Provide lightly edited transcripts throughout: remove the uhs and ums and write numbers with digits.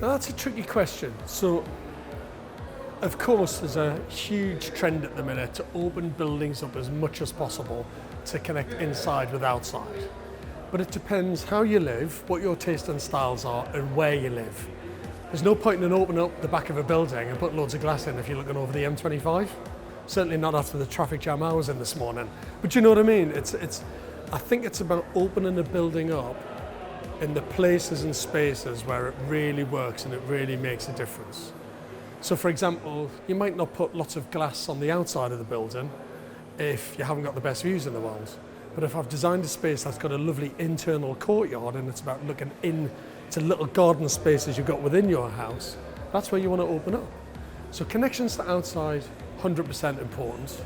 Now, that's a tricky question. So, of course, there's a huge trend at the minute to open buildings up as much as possible to connect inside with outside. But it depends how you live, what your taste and styles are, and where you live. There's no point in opening up the back of a building and putting loads of glass in if you're looking over the M25. Certainly not after the traffic jam I was in this morning. But you know what I mean? I think it's about opening a building up in the places and spaces where it really works and it really makes a difference. So for example, you might not put lots of glass on the outside of the building if you haven't got the best views in the world. But if I've designed a space that's got a lovely internal courtyard and it's about looking into little garden spaces you've got within your house, that's where you want to open up. So connections to outside, 100% important.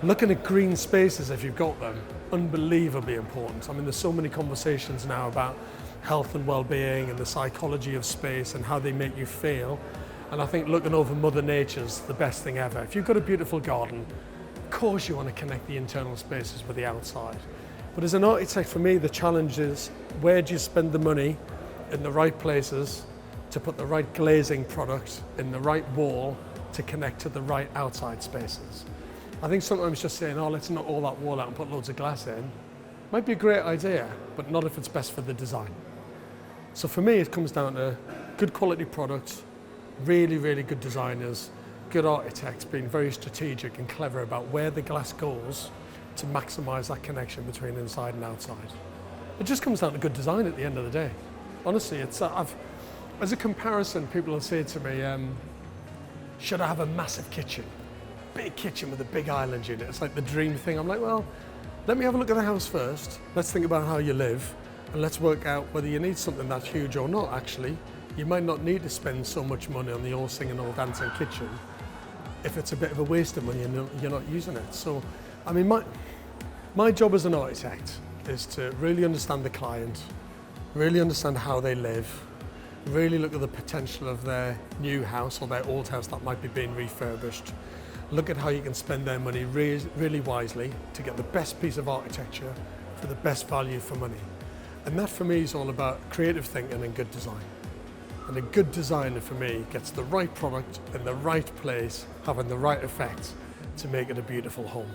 Looking at green spaces if you've got them, unbelievably important. I mean, there's so many conversations now about health and well-being and the psychology of space and how they make you feel. And I think looking over Mother Nature's the best thing ever. If you've got a beautiful garden, of course you want to connect the internal spaces with the outside. But as an architect, for me, the challenge is where do you spend the money in the right places to put the right glazing product in the right wall to connect to the right outside spaces. I think sometimes just saying, oh, let's knock all that wall out and put loads of glass in, might be a great idea, but not if it's best for the design. So for me, it comes down to good quality products, really, really good designers, good architects being very strategic and clever about where the glass goes to maximize that connection between inside and outside. It just comes down to good design at the end of the day. Honestly, as a comparison, people will say to me, should I have a massive kitchen? Big kitchen with a big island unit. It's like the dream thing. I'm like, well, let me have a look at the house first. Let's think about how you live and let's work out whether you need something that's huge or not, actually. You might not need to spend so much money on the all singing, all dancing kitchen if it's a bit of a waste of money and you're not using it. So, I mean, my job as an architect is to really understand the client, really understand how they live, really look at the potential of their new house or their old house that might be being refurbished, look at how you can spend their money really wisely to get the best piece of architecture for the best value for money. And that for me is all about creative thinking and good design. And a good designer for me gets the right product in the right place, having the right effect to make it a beautiful home.